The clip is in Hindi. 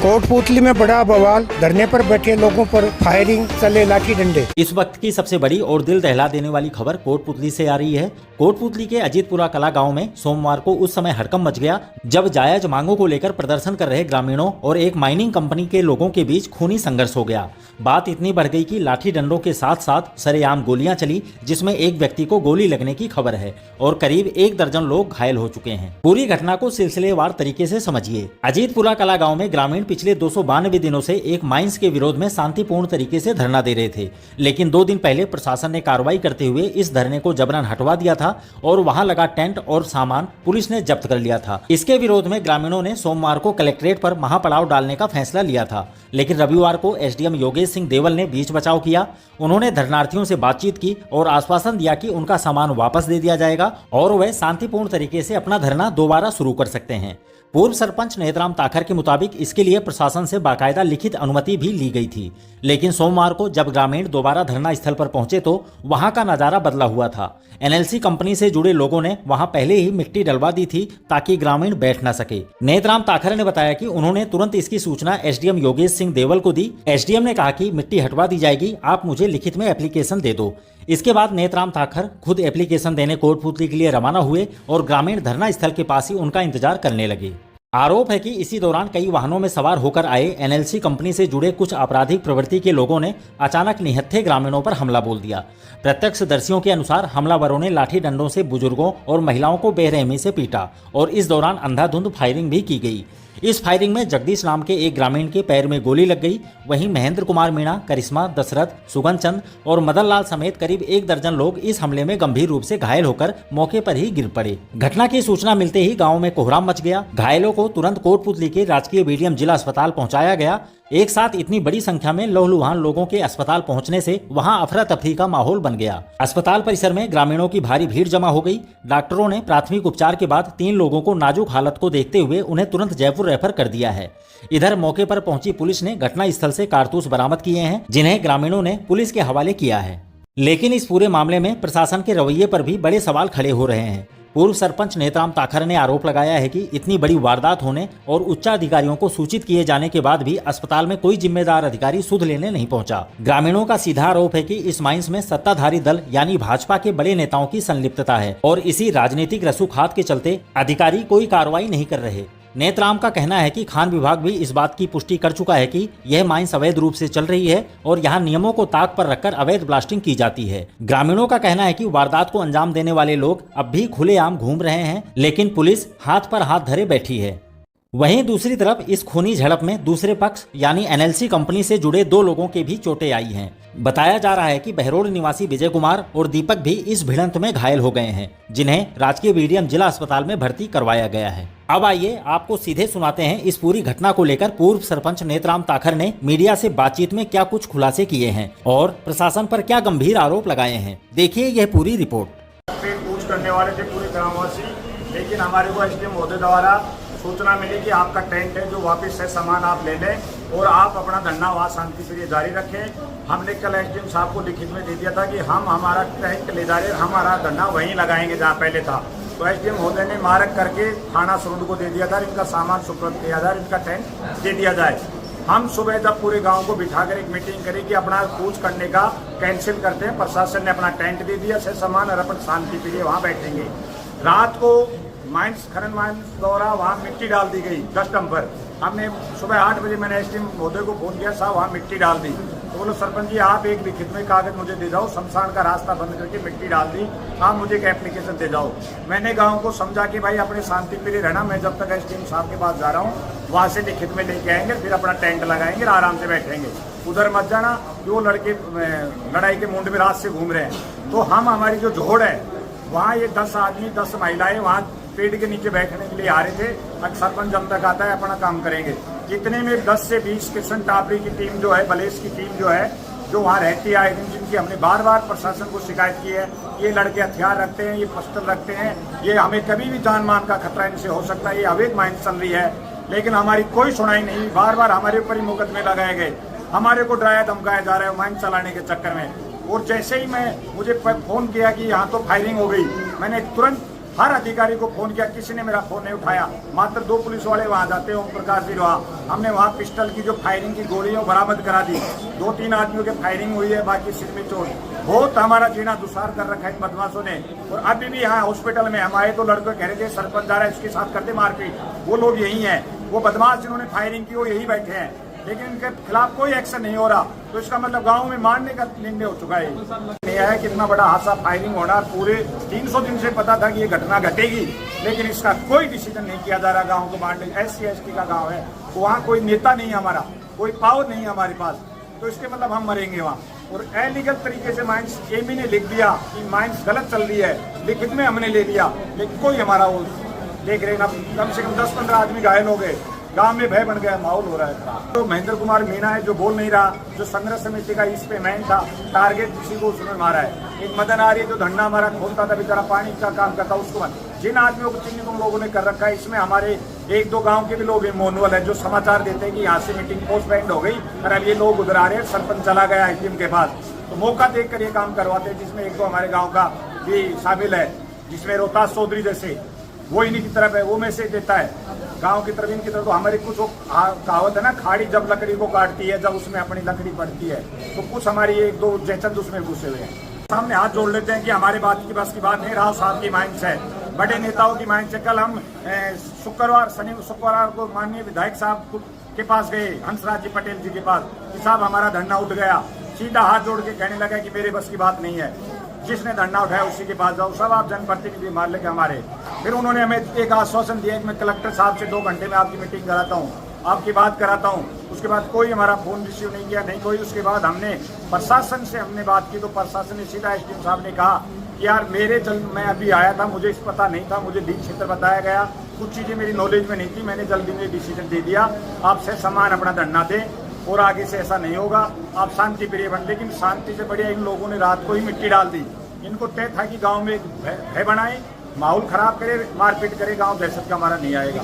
कोटपुतली में बड़ा बवाल, धरने पर बैठे लोगों पर फायरिंग, चले लाठी डंडे। इस वक्त की सबसे बड़ी और दिल दहला देने वाली खबर कोटपुतली से आ रही है। कोटपुतली के अजीतपुरा कला गांव में सोमवार को उस समय हड़कंप मच गया जब जायज मांगों को लेकर प्रदर्शन कर रहे ग्रामीणों और एक माइनिंग कंपनी के लोगों के बीच खूनी संघर्ष हो गया। बात इतनी बढ़ गई कि लाठी डंडों के साथ साथ सरेआम गोलियां चली, जिसमें एक व्यक्ति को गोली लगने की खबर है और करीब 1 दर्जन लोग घायल हो चुके हैं। पूरी घटना को सिलसिलेवार तरीके से समझिए। अजीतपुरा कला गांव में ग्रामीण पिछले 292 दिनों से एक माइंस के विरोध में शांतिपूर्ण तरीके से धरना दे रहे थे, लेकिन 2 दिन पहले प्रशासन ने कार्रवाई करते हुए इस धरने को जबरन हटवा दिया था और वहां लगा टेंट और सामान पुलिस ने जब्त कर लिया था। इसके विरोध में ग्रामीणों ने सोमवार को कलेक्ट्रेट पर महापड़ाव डालने का फैसला लिया था, लेकिन रविवार को एसडीएम योगेश सिंह देवल ने बीच बचाव किया। उन्होंने धरनार्थियों से बातचीत की और आश्वासन दिया कि उनका सामान वापस दे दिया जाएगा और वह शांतिपूर्ण तरीके से अपना धरना दोबारा शुरू कर सकते हैं। पूर्व सरपंच नेतराम ताखर के मुताबिक इसके लिए प्रशासन से बाकायदा लिखित अनुमति भी ली गई थी, लेकिन सोमवार को जब ग्रामीण दोबारा धरना स्थल पर पहुंचे तो वहां का नजारा बदला हुआ था। एनएलसी कंपनी से जुड़े लोगों ने वहां पहले ही मिट्टी डलवा दी थी ताकि ग्रामीण बैठ न सके। नेतराम ताखर ने बताया कि उन्होंने तुरंत इसकी सूचना एसडीएम योगेश सिंह देवल को दी। एसडीएम ने कहा कि मिट्टी हटवा दी जाएगी, आप मुझे लिखित में एप्लीकेशन दे दो। इसके बाद नेतराम ताखर खुद एप्लीकेशन देने कोटपुतली के लिए रवाना हुए और ग्रामीण धरना स्थल के पास ही उनका इंतजार करने लगे। आरोप है कि इसी दौरान कई वाहनों में सवार होकर आए एनएलसी कंपनी से जुड़े कुछ आपराधिक प्रवृत्ति के लोगों ने अचानक निहत्थे ग्रामीणों पर हमला बोल दिया। प्रत्यक्षदर्शियों के अनुसार हमलावरों ने लाठी डंडों से बुजुर्गों और महिलाओं को बेरहमी से पीटा और इस दौरान अंधाधुंध फायरिंग भी की गई। इस फायरिंग में जगदीश नाम के एक ग्रामीण के पैर में गोली लग गई। वहीं महेंद्र कुमार मीणा, करिश्मा, दशरथ, सुगन चंद और मदन लाल समेत करीब 1 दर्जन लोग इस हमले में गंभीर रूप से घायल होकर मौके पर ही गिर पड़े। घटना की सूचना मिलते ही गांव में कोहराम मच गया। घायलों को तुरंत कोटपुतली के राजकीय बीडीएम जिला अस्पताल पहुंचाया गया। एक साथ इतनी बड़ी संख्या में लहूलुहान लोगों के अस्पताल पहुंचने से वहां अफरा तफरी का माहौल बन गया। अस्पताल परिसर में ग्रामीणों की भारी भीड़ जमा हो गई। डॉक्टरों ने प्राथमिक उपचार के बाद 3 लोगों को नाजुक हालत को देखते हुए उन्हें तुरंत जयपुर रेफर कर दिया है। इधर मौके पर पहुंची पुलिस ने घटना स्थल से कारतूस बरामद किए हैं, जिन्हें ग्रामीणों ने पुलिस के हवाले किया है। लेकिन इस पूरे मामले में प्रशासन के रवैये पर भी बड़े सवाल खड़े हो रहे हैं। पूर्व सरपंच नेतराम ताखर ने आरोप लगाया है कि इतनी बड़ी वारदात होने और उच्चाधिकारियों को सूचित किए जाने के बाद भी अस्पताल में कोई जिम्मेदार अधिकारी सुध लेने नहीं पहुंचा। ग्रामीणों का सीधा आरोप है कि इस माइंस में सत्ताधारी दल यानी भाजपा के बड़े नेताओं की संलिप्तता है और इसी राजनीतिक रसूखात के चलते अधिकारी कोई कार्रवाई नहीं कर रहे। नेतराम का कहना है कि खान विभाग भी इस बात की पुष्टि कर चुका है कि यह माइंस अवैध रूप से चल रही है और यहाँ नियमों को ताक पर रखकर अवैध ब्लास्टिंग की जाती है। ग्रामीणों का कहना है कि वारदात को अंजाम देने वाले लोग अब भी खुलेआम घूम रहे हैं, लेकिन पुलिस हाथ पर हाथ धरे बैठी है। वहीं दूसरी तरफ इस खूनी झड़प में दूसरे पक्ष यानी एनएलसी कंपनी से जुड़े 2 लोगों के भी चोटें आई हैं। बताया जा रहा है कि बहरोड निवासी विजय कुमार और दीपक भी इस भिड़ंत में घायल हो गए हैं, जिन्हें राजकीय बीडीएम जिला अस्पताल में भर्ती करवाया गया है। अब आइए आपको सीधे सुनाते हैं इस पूरी घटना को लेकर पूर्व सरपंच नेतराम ताखर ने मीडिया से बातचीत में क्या कुछ खुलासे किए हैं और प्रशासन पर क्या गंभीर आरोप लगाए हैं। देखिए यह पूरी रिपोर्ट। पूछ करने वाले थे पूरे ग्रामवासी, लेकिन हमारे को एसडीएम महोदय द्वारा सूचना मिली कि आपका टेंट है जो वापस है सामान आप ले लें और आप अपना धरना वहाँ शांति से जारी रखें। हमने कल एसडीएम साहब को लिखित में दे दिया था कि हम हमारा टेंट ले जा रहे, हमारा धरना वहीं लगाएंगे जहाँ पहले था। तो एसडीएम महोदय ने मारक करके थाना सरुंड को दे दिया था, इनका सामान सुपुर्द किया जाए, इनका टेंट दे दिया जाए। हम सुबह जब पूरे गांव को बिठाकर एक मीटिंग करी कि अपना कूच करने का कैंसिल करते हैं, प्रशासन ने अपना टेंट दे दिया से सामान और अपन शांति प्रिय वहाँ बैठेंगे। रात को माइंस खनन माइंस द्वारा वहाँ मिट्टी डाल दी गई 10 डंपर। हमने सुबह 8 बजे मैंने एसडीएम महोदय को फोन किया, साहब वहाँ मिट्टी डाल दी। तो बोलो सरपंच जी आप एक लिखित में कागज मुझे दे जाओ, शमशान का रास्ता बंद करके मिट्टी डाल दी, आप मुझे एक एप्लीकेशन दे जाओ। मैंने गाँव को समझा कि भाई अपने शांति प्रिय रहना, मैं जब तक एसडीएम साहब के पास जा रहा हूँ वहाँ से लिखित में लेके आएंगे, फिर अपना टेंट लगाएंगे, आराम से बैठेंगे। उधर मत जाना कि वो लड़के लड़ाई के मुंड में रात से घूम रहे हैं। तो हम हमारी जो जोड़ है वहाँ ये 10 आदमी 10 महिलाएं वहाँ पेड़ के नीचे बैठने के लिए आ रहे थे। सरपंच जब तक आता है अपना काम करेंगे। इतने में 10 से 20 किशन टापरी की टीम जो है, बलेस की टीम जो है, जो वहाँ रहती है, जिनकी हमने बार बार प्रशासन को शिकायत की है, ये लड़के हथियार रखते हैं, ये पिस्टल रखते हैं, ये हमें कभी भी जान मान का खतरा इनसे हो सकता है, ये अवैध माइंस चल रही है। लेकिन हमारी कोई सुनाई नहीं, बार बार हमारे ऊपर ही मुकदमे लगाए गए, हमारे को डराया धमकाया जा रहा है माइंस चलाने के चक्कर में। और जैसे ही मुझे फोन किया कि यहाँ तो फायरिंग हो गई, मैंने तुरंत हर अधिकारी को फोन किया, किसी ने मेरा फोन नहीं उठाया। मात्र 2 पुलिस वाले वहां जाते हैं, ओम प्रकाश जी वहां, हमने वहां पिस्टल की जो फायरिंग की गोली है वो बरामद करा दी। 2-3 आदमियों के फायरिंग हुई है, बाकी सिर में चोट। बहुत हमारा जीना दुसार कर रखा है इन बदमाशों ने। और अभी भी यहाँ हॉस्पिटल में हम आए तो लड़के कह रहे थे सरपंच जा रहा है, इसके साथ करते मारपीट। वो लोग यही है, वो बदमाश जिन्होंने फायरिंग की वो यही बैठे हैं, लेकिन इनके खिलाफ कोई एक्शन नहीं हो रहा। तो इसका मतलब गांव में मारने का निर्णय हो चुका है। नहीं है कितना बड़ा हादसा फायरिंग होना, पूरे 300 दिन से पता था कि ये घटना घटेगी, लेकिन इसका कोई डिसीजन नहीं किया जा रहा गांव को मारने। SC/ST का गांव है, तो वहाँ कोई नेता नहीं है हमारा, कोई पावर नहीं है हमारे पास, तो इसके मतलब हम मरेंगे वहाँ। और इलीगल तरीके से माइंस एमी ने लिख दिया कि माइंस गलत चल रही है, लिखित में हमने ले लिया, लेकिन कोई हमारा वो देख रहे ना, कम से कम 10-15 आदमी घायल हो गए, गांव में भय बन गया, माहौल हो रहा है खराब। तो महेंद्र कुमार मीणा है जो बोल नहीं रहा, जो संग्रह समिति का इस पे मैन था, टारगेट किसी को उसने मारा है। एक मदन आर्य जो धंधा हमारा खोलता था, बेचारा पानी का काम करता, उसको जिन आदमियों को चिन्हित उन लोगों ने कर रखा है। इसमें हमारे 1-2 गांव के भी लोग मोनवल है जो समाचार देते हैं कि यहाँ से मीटिंग पोस्टपोन्ड हो गई और अब ये लोग उधर आ रहे हैं, सरपंच चला गया हाकिम के पास, तो मौका देखकर ये काम करवाते हैं। जिसमें 1-2 हमारे गाँव का भी शामिल है, जिसमें रोहतास चौधरी जैसे वो इन्हीं की तरफ है, वो मैसेज देता है गांव की तरफ, इनकी तरफ। तो हमारी कुछ कहावत है ना, खाड़ी जब लकड़ी को काटती है, जब उसमें अपनी लकड़ी पड़ती है, तो कुछ हमारी 1-2 जयचंद उसमें घुसे हुए हैं। सामने हाथ जोड़ लेते हैं कि हमारी बात की बस की बात नहीं, राव साहब की माइंड है, बड़े नेताओं की माइंड है। कल हम शुक्रवार को माननीय विधायक साहब के पास गए, हंसराज जी पटेल जी के पास, कि साहब हमारा धरना उठ गया। सीधा हाथ जोड़ के कहने लगा कि मेरे बस की बात नहीं है, जिसने धरना उठाया उसी के पास जाओ, सब आप जनप्रतिनिधि मान लेके हमारे। फिर उन्होंने हमें एक आश्वासन दिया कि मैं कलेक्टर साहब से 2 घंटे में आपकी मीटिंग कराता हूँ, आपकी बात कराता हूँ। उसके बाद कोई हमारा फोन रिसीव नहीं किया, नहीं कोई। उसके बाद हमने प्रशासन से बात की, तो प्रशासन ने सीधा SDM साहब ने कहा कि यार मैं अभी आया था, मुझे इस पता नहीं था, मुझे लीड क्षेत्र बताया गया, कुछ चीजें मेरी नॉलेज में नहीं थी, मैंने जल्दी में डिसीजन दे दिया, आपसे समान अपना धरना दें और आगे से ऐसा नहीं होगा, आप शांति प्रिय बन। लेकिन शांति से बढ़िया इन लोगों ने रात को ही मिट्टी डाल दी। इनको तय था कि गांव में एक भय बनाए, माहौल खराब करे, मारपीट करे, गांव दहशत का हमारा नहीं आएगा।